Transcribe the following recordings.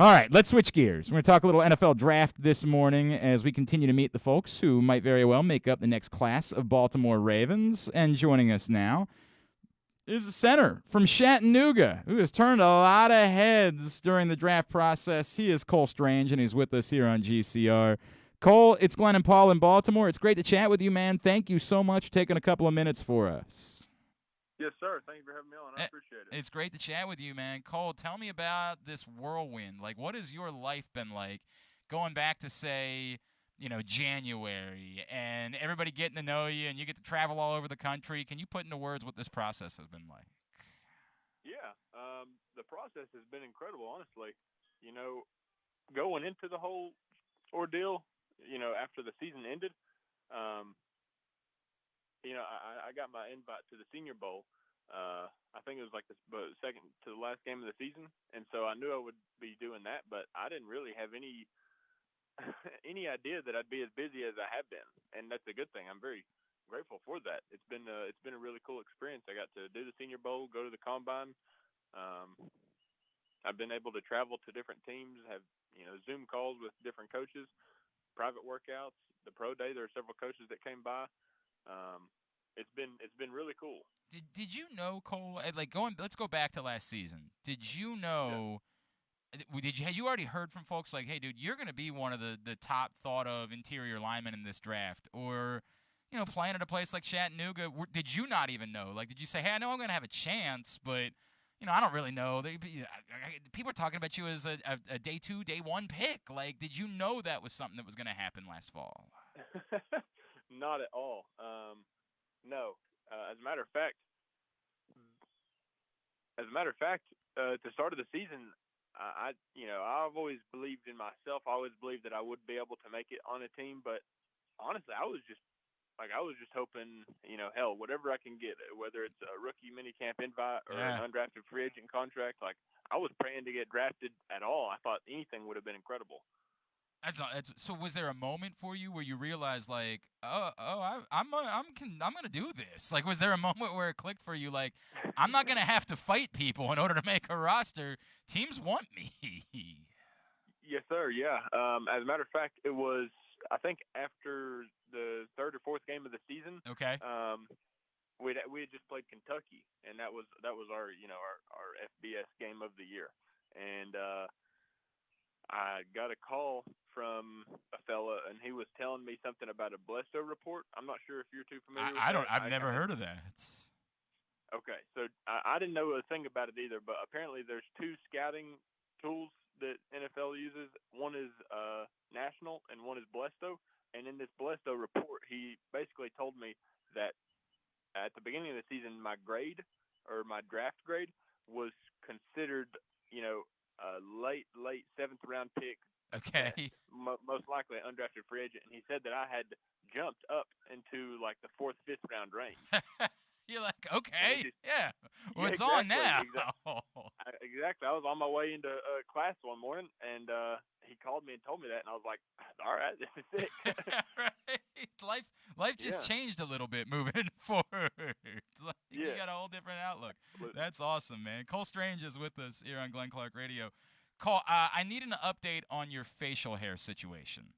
All right, let's switch gears. We're going to talk a little NFL draft this morning as we continue to meet the folks who might very well make up the next class of Baltimore Ravens. And joining us now is a center from Chattanooga who has turned a lot of heads during the draft process. He is Cole Strange, and he's with us here on GCR. Cole, it's Glenn and Paul in Baltimore. It's great to chat with you, man. Thank you so much for taking a couple of minutes for us. Yes, sir. Thank you for having me on. I appreciate it. It's great to chat with you, man. Cole, tell me about this whirlwind. Like, what has your life been like going back to, say, January and everybody getting to know you and you get to travel all over the country? Can you put into words what this process has been like? Yeah, the process has been incredible, honestly. You know, going into the whole ordeal, after the season ended, um, I got my invite to the Senior Bowl. I think it was like the second to the last game of the season, and so I knew I would be doing that, but I didn't really have any any idea that I'd be as busy as I have been, and that's a good thing. I'm very grateful for that. It's been a really cool experience. I got to do the Senior Bowl, go to the combine. Um, I've been able to travel to different teams, have Zoom calls with different coaches, private workouts, the pro day. There are several coaches that came by. Um, it's been really cool. Did you know, Cole? Like going, let's go back to last season. Did you Yeah. know? Had you already heard from folks like, hey, dude, you're going to be one of the top thought of interior linemen in this draft, or playing at a place like Chattanooga? Did you not even know? Like, did you say, hey, I know I'm going to have a chance, but I don't really know. People are talking about you as a day two, day one pick. Like, did you know that was something that was going to happen last fall? Not at all. No. As a matter of fact, at the start of the season, I've always believed in myself. I always believed that I would be able to make it on a team. But honestly, I was just hoping, hell, whatever I can get, whether it's a rookie minicamp invite or an Yeah. undrafted free agent contract. Like I was praying to get drafted at all. I thought anything would have been incredible. That's so. Was there a moment for you where you realized, like, I'm gonna do this? Like, was there a moment where it clicked for you, like, I'm not gonna have to fight people in order to make a roster? Teams want me. Yes, sir. Yeah. As a matter of fact, it was I think after the third or fourth game of the season, Okay. um, we had just played Kentucky, and that was our our FBS game of the year, and I got a call from a fella, and he was telling me something about a Blesto report. I'm not sure if you're too familiar with I don't. that. I've I never had heard of that. Okay, so I didn't know a thing about it either, but apparently there's two scouting tools that NFL uses. One is National, and one is Blesto. And in this Blesto report, he basically told me that at the beginning of the season, my grade or my draft grade was considered, a late seventh round pick that Okay. most likely an undrafted free agent. And he said that I had jumped up into like the fourth, fifth round range. You're like, And it okay, just yeah. Well, yeah, it's on exactly, now. exactly. Exactly. I was on my way into class one morning, and he called me and told me that, and I was like, "All right, this is sick." Right. Life just Yeah, changed a little bit moving forward. Like you yeah, got a whole different outlook. absolutely. That's awesome, man. Cole Strange is with us here on Glenn Clark Radio. Cole, I need an update on your facial hair situation.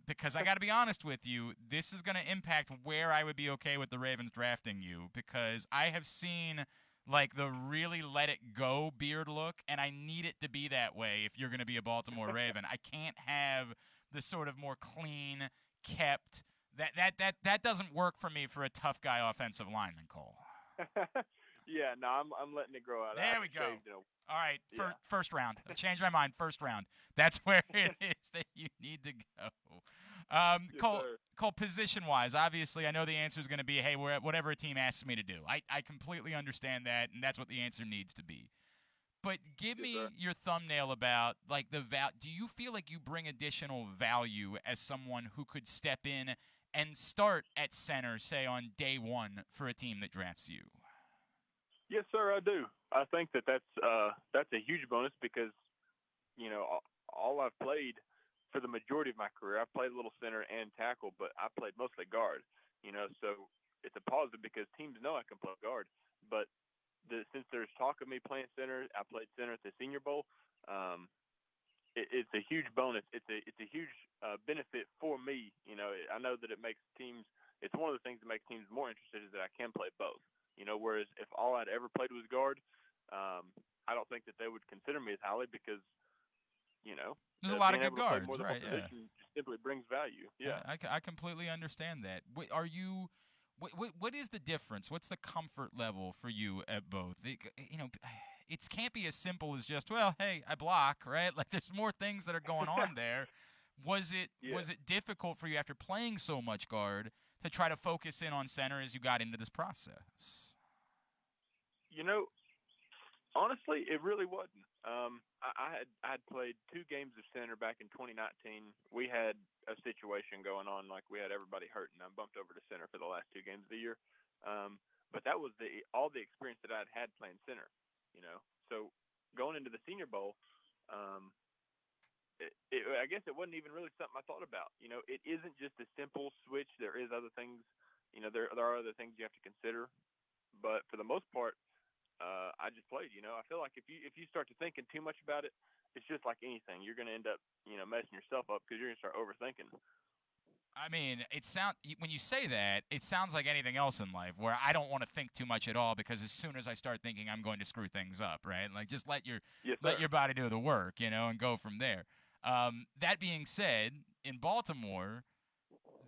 Because I got to be honest with you, this is going to impact where I would be okay with the Ravens drafting you. Because I have seen like the really let it go beard look, and I need it to be that way if you're going to be a Baltimore Raven. I can't have the sort of more clean kept. That doesn't work for me for a tough guy offensive lineman, Cole. Yeah, no, I'm letting it grow out. I There we haven't go. shaved in a All right, yeah. first round. I've changed my mind. First round. That's where it is that you need to go. Yes, Cole, sir. position wise, obviously, I know the answer is going to be, hey, whatever a team asks me to do. I completely understand that, and that's what the answer needs to be. But give Yes, me sir. your thumbnail about like the Do you feel like you bring additional value as someone who could step in and start at center, say on day one for a team that drafts you? Yes, sir. I do. I think that's a huge bonus because all I've played for the majority of my career, I've played a little center and tackle, but I played mostly guard. So it's a positive because teams know I can play guard. But since there's talk of me playing center, I played center at the Senior Bowl. Um, it's a huge bonus. It's a huge benefit for me. I know that it makes teams. It's one of the things that makes teams more interested is that I can play both. Whereas if all I'd ever played was guard, I don't think that they would consider me as highly because There's a lot of being good able to play more guards, than right? one Yeah. position just simply brings value. Yeah. I completely understand that. Are you? What is the difference? What's the comfort level for you at both? It can't be as simple as just, well, hey, I block, right? Like there's more things that are going on there. Was it Yeah. was it difficult for you after playing so much guard to try to focus in on center as you got into this process? Honestly, it really wasn't. I had played 2 games of center back in 2019. We had a situation going on, like we had everybody hurt, and I bumped over to center for the last 2 games of the year. But that was all the experience that I'd had playing center. So going into the Senior Bowl, I guess it wasn't even really something I thought about. It isn't just a simple switch. There is other things. There are other things you have to consider. But for the most part, I just played. I feel like if you start to thinking too much about it, it's just like anything. You're going to end up, messing yourself up because you're going to start overthinking. I mean, when you say that, it sounds like anything else in life where I don't want to think too much at all because as soon as I start thinking, I'm going to screw things up, right? Like just let your body do the work, and go from there. That being said, in Baltimore,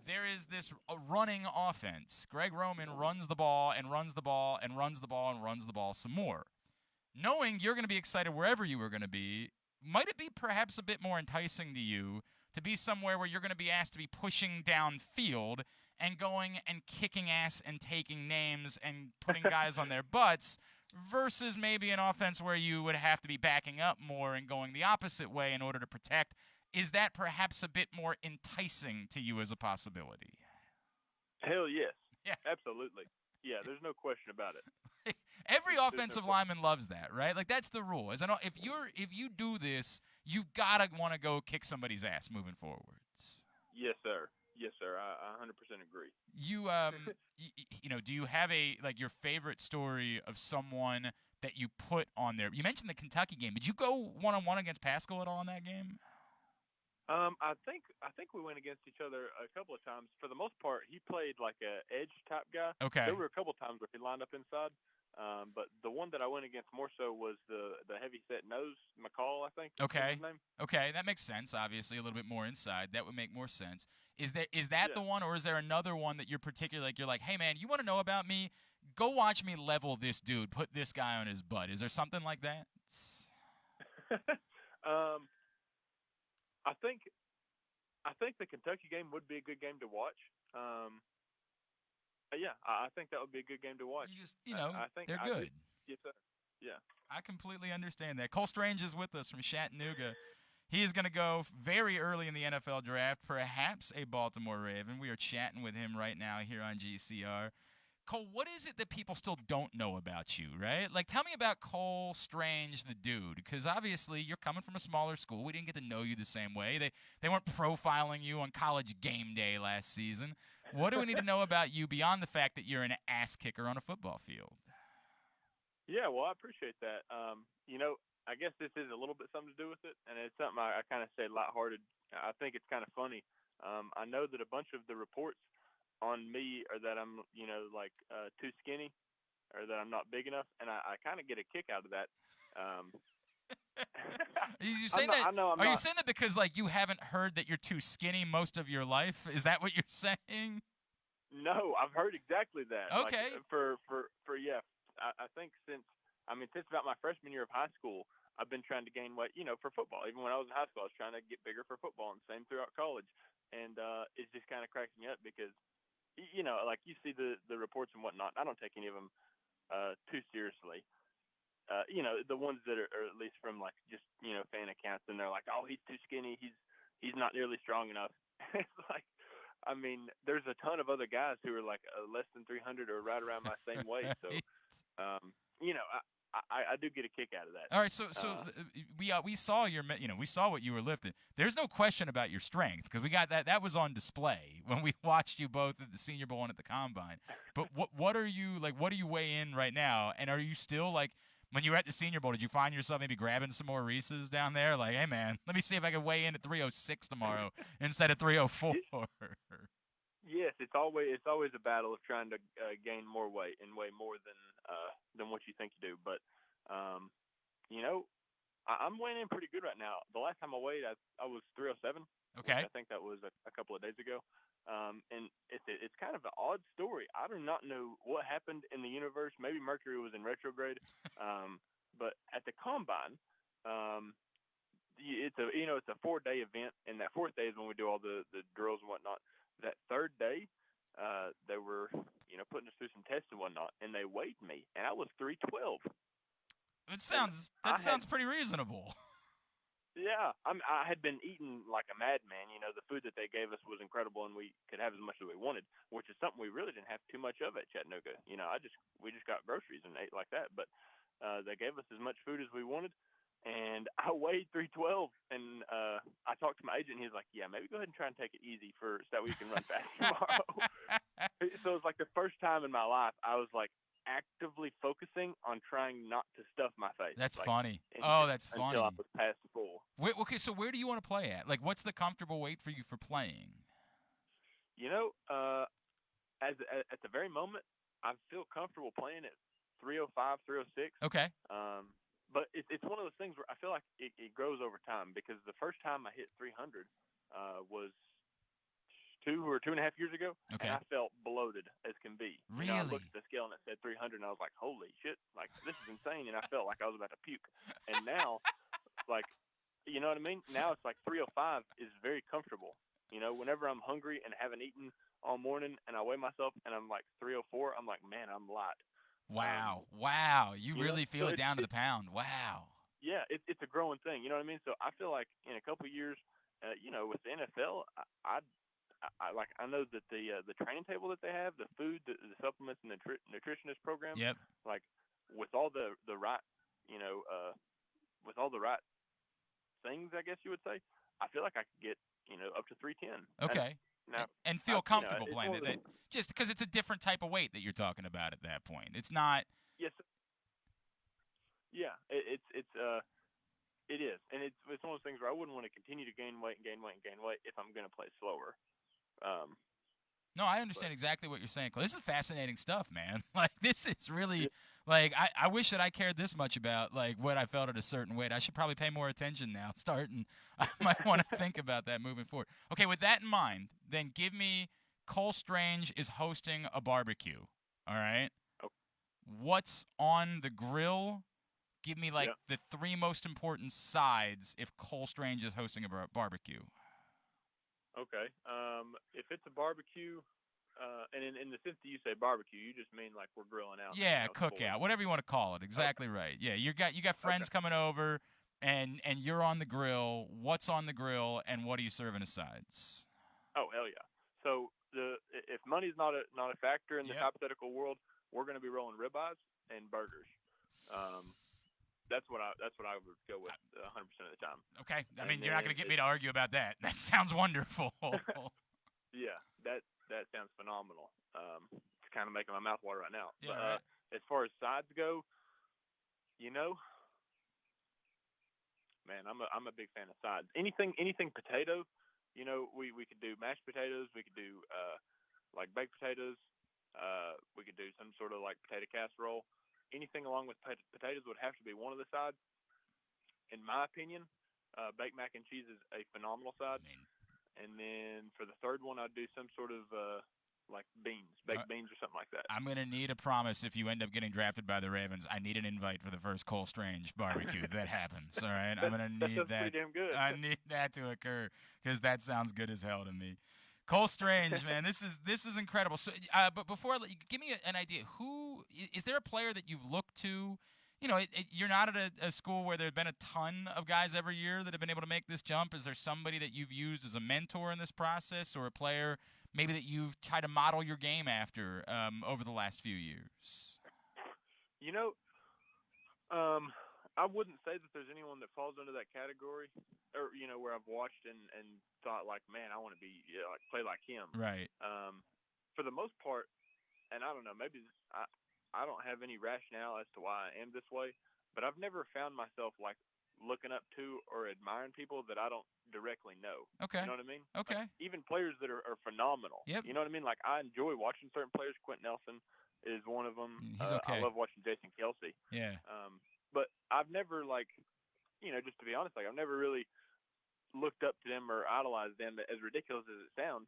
there is this running offense. Greg Roman runs the ball and runs the ball and runs the ball and runs the ball some more. Knowing you're going to be excited wherever you were going to be, might it be perhaps a bit more enticing to you to be somewhere where you're going to be asked to be pushing downfield and going and kicking ass and taking names and putting guys on their butts versus maybe an offense where you would have to be backing up more and going the opposite way in order to protect? Is that perhaps a bit more enticing to you as a possibility? Hell yes. Yeah. Absolutely. Yeah, there's no question about it. Every offensive lineman loves that, right? Like that's the rule. If you do this, you've gotta want to go kick somebody's ass moving forwards. Yes, sir. Yes, sir. I 100% agree. Do you have your favorite story of someone that you put on there? You mentioned the Kentucky game. Did you go one-on-one against Pascal at all in that game? I think we went against each other a couple of times. For the most part, he played like a edge type guy. Okay. There were a couple of times where he lined up inside. But the one that I went against more so was the heavy set nose McCall, I think. Okay. His name. Okay, that makes sense. Obviously, a little bit more inside. That would make more sense. Is that the one, or is there another one that you're particularly you're like, hey man, you want to know about me? Go watch me level this dude, put this guy on his butt. Is there something like that? I think the Kentucky game would be a good game to watch. Yeah, I think that would be a good game to watch. You just, I think they're good. Yes, sir. Yeah. I completely understand that. Cole Strange is with us from Chattanooga. He is going to go very early in the NFL draft, perhaps a Baltimore Raven. We are chatting with him right now here on GCR. Cole, what is it that people still don't know about you, right? Like, tell me about Cole Strange, the dude, because obviously you're coming from a smaller school. We didn't get to know you the same way. They weren't profiling you on College Game Day last season. What do we need to know about you beyond the fact that you're an ass kicker on a football field? Yeah, well, I appreciate that. I guess this is a little bit something to do with it, and it's something I kind of say lighthearted. I think it's kind of funny. I know that a bunch of the reports on me are that I'm, too skinny or that I'm not big enough, and I kind of get a kick out of that. Are you saying that because you haven't heard that you're too skinny most of your life? Is that what you're saying? No, I've heard exactly that. Okay. I think since about my freshman year of high school, I've been trying to gain weight, for football. Even when I was in high school, I was trying to get bigger for football, and same throughout college. And it just kind of cracks me up because, you see the reports and whatnot. I don't take any of them too seriously. The ones that are at least from just fan accounts, and they're like, oh, he's too skinny, he's not nearly strong enough. It's like, there's a ton of other guys who are less than 300 or right around my same weight. So, I do get a kick out of that. All right, so we saw we saw what you were lifting. There's no question about your strength because we got that was on display when we watched you both at the Senior Bowl and at the Combine. But what are you what do you weigh in right now? And are you still When you were at the Senior Bowl, did you find yourself maybe grabbing some more Reese's down there? Like, hey man, let me see if I can weigh in at 306 tomorrow instead of 304. Yes, it's always a battle of trying to gain more weight and weigh more than what you think you do. But you know, I'm weighing in pretty good right now. The last time I weighed, I was 307. Okay. Which I think that was a couple of days ago. And it's kind of an odd story. I do not know what happened in the universe. Maybe Mercury was in retrograde. But at the combine, it's a 4-day event, and that fourth day is when we do all the drills and whatnot. That third day, they were putting us through some tests and whatnot, and they weighed me, and I was 312. That sounds pretty reasonable. Yeah, I had been eating like a madman. The food that they gave us was incredible, and we could have as much as we wanted, which is something we really didn't have too much of at Chattanooga. We just got groceries and ate like that. But they gave us as much food as we wanted, and I weighed 312. And I talked to my agent, and he was like, "Yeah, maybe go ahead and try and take it easy so that we can run fast tomorrow." So it was like the first time in my life I was like actively focusing on trying not to stuff my face. That's funny. Oh, that's funny. Until I was past full. Okay, so where do you want to play at? Like, what's the comfortable weight for you for playing? At the very moment, I feel comfortable playing at 305, 306. Okay. But it's one of those things where I feel like it grows over time, because the first time I hit 300 was 2 or 2.5 years ago, okay. And I felt bloated as can be. Really? I looked at the scale and it said 300, and I was like, "Holy shit! Like, this is insane!" And I felt like I was about to puke. And now, like, you know what I mean? Now it's like 305 is very comfortable. Whenever I'm hungry and haven't eaten all morning, and I weigh myself and I'm like 304, I'm like, man, I'm light. Wow! You really feel it down to the pound. Wow. Yeah, it's a growing thing. You know what I mean? So I feel like in a couple of years, with the NFL, I know that the training table that they have, the food, the supplements, and the nutritionist program. Yep. Like, with all the right, with all the right things, I guess you would say, I feel like I could get up to 310. Okay. And feel comfortable playing it. Just because it's a different type of weight that you're talking about at that point. It's not. Yes. Yeah. It is, and it's one of those things where I wouldn't want to continue to gain weight if I'm going to play slower. No, I understand exactly what you're saying. This is fascinating stuff, man. Like, this is really, like, I wish that I cared this much about, like, what I felt at a certain weight. I should probably pay more attention now, I might want to think about that moving forward. Okay, with that in mind, then give me Cole Strange is hosting a barbecue, all right? Okay. What's on the grill? Give me, like, the 3 most important sides if Cole Strange is hosting a barbecue. Okay. If it's a barbecue, and in the sense that you say barbecue, you just mean like we're grilling out. Yeah, cookout, whatever you want to call it. Exactly right. Yeah, you got friends coming over, and you're on the grill. What's on the grill, and what are you serving as sides? Oh, hell yeah! So if money's not a factor in this hypothetical world, we're going to be rolling ribeyes and burgers. That's what I would go with 100% of the time. Okay, I mean, you're not going to get me to argue about that. That sounds wonderful. Yeah, that sounds phenomenal. It's kind of making my mouth water right now. Yeah, but, right. As far as sides go, man, I'm a big fan of sides. Anything potato, we could do mashed potatoes. We could do like baked potatoes. We could do some sort of like potato casserole. Anything along with potatoes would have to be one of the sides. In my opinion, baked mac and cheese is a phenomenal side. And then for the third one, I'd do some sort of like baked beans or something like that. I'm going to need a promise if you end up getting drafted by the Ravens. I need an invite for the first Cole Strange barbecue. That happens, all right? I'm going to need that. Pretty damn good. I need that to occur because that sounds good as hell to me. Cole Strange, man, this is incredible. So, but before I let you, give me an idea. Who is there a player that you've looked to? You're not at a school where there's been a ton of guys every year that have been able to make this jump. Is there somebody that you've used as a mentor in this process, or a player maybe that you've tried to model your game after over the last few years? I wouldn't say that there's anyone that falls under that category, or where I've watched and thought like, man, I want to be like play like him. Right. For the most part, and I don't know, maybe I don't have any rationale as to why I am this way. but I've never found myself like looking up to or admiring people that I don't directly know. Okay. You know what I mean? Okay. Like, even players that are phenomenal. Yep. You know what I mean? Like, I enjoy watching certain players. Quentin Nelson is one of them. He's I okay. love watching Jason Kelsey. Yeah. But I've never, like, just to be honest, like, I've never really looked up to them or idolized them, as ridiculous as it sounds.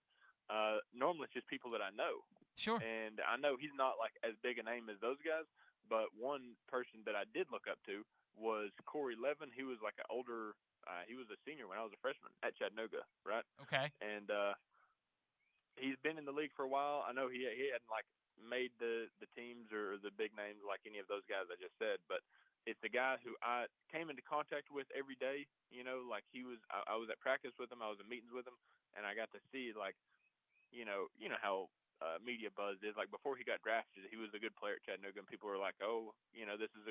Normally it's just people that I know. Sure. And I know he's not like as big a name as those guys, but one person that I did look up to was Corey Levin. He was like an older, he was a senior when I was a freshman at Chattanooga, right? Okay. And he's been in the league for a while. I know he hadn't like made the teams or the big names like any of those guys I just said, but it's a guy who I came into contact with every day. Like I was at practice with him, I was in meetings with him, and I got to see like, you know how media buzz is. Like, before he got drafted, he was a good player at Chattanooga, and people were like, "Oh, this is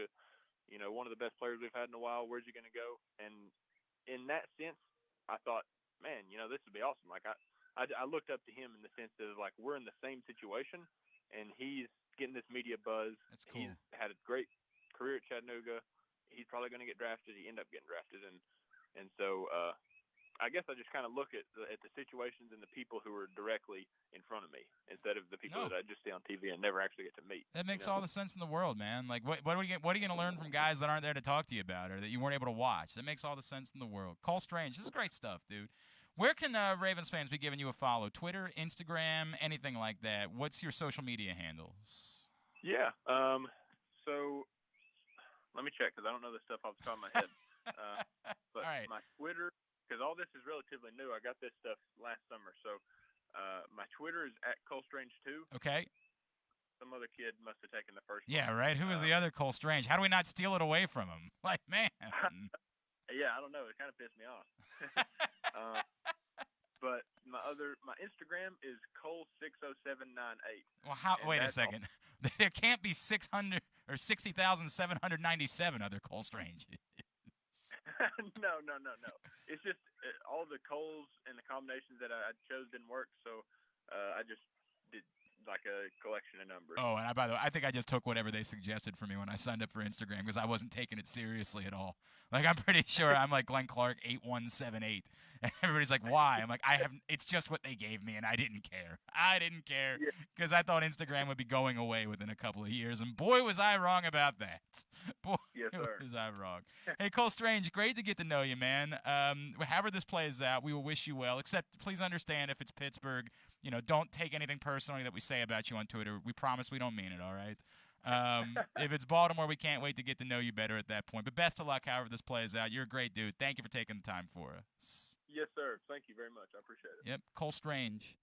one of the best players we've had in a while. Where's he going to go?" And in that sense, I thought, man, this would be awesome. Like, I looked up to him in the sense of like, we're in the same situation, and he's getting this media buzz. That's cool. He's had a great career at Chattanooga. He's probably going to get drafted. He ended up getting drafted, and so I guess I just kind of look at the situations and the people who are directly in front of me instead of the people that I just see on TV and never actually get to meet. That makes all the sense in the world, man. Like, what are you going to learn from guys that aren't there to talk to you about or that you weren't able to watch? That makes all the sense in the world. Cole Strange, this is great stuff, dude. Where can Ravens fans be giving you a follow? Twitter, Instagram, anything like that? What's your social media handles? Yeah. So let me check because I don't know this stuff off the top of my head. But all right. My Twitter, because all this is relatively new. I got this stuff last summer. So my Twitter is at ColeStrange2. Okay. Some other kid must have taken the first Yeah, one. right? Who is the other Cole Strange? How do we not steal it away from him? Like, man. Yeah, I don't know. It kind of pissed me off. But my Instagram is Cole60798. Well, wait a second. There can't be 600 or 60,797 other Cole Strange. No. It's just all the Coles and the combinations that I chose didn't work, so I just did like a collection of numbers. Oh, and by the way, I think I just took whatever they suggested for me when I signed up for Instagram because I wasn't taking it seriously at all. Like, I'm pretty sure I'm like Glenn Clark 8178, and everybody's like, "Why?" I'm like, It's just what they gave me, and I didn't care. I didn't care because I thought Instagram would be going away within a couple of years, and boy, was I wrong about that. Boy, yes, sir. Was I wrong. Hey, Cole Strange, great to get to know you, man. However this plays out, we will wish you well. Except, please understand, if it's Pittsburgh, don't take anything personally that we say about you on Twitter. We promise we don't mean it, all right? If it's Baltimore, we can't wait to get to know you better at that point. But best of luck however this plays out. You're a great dude. Thank you for taking the time for us. Yes, sir. Thank you very much. I appreciate it. Yep, Cole Strange.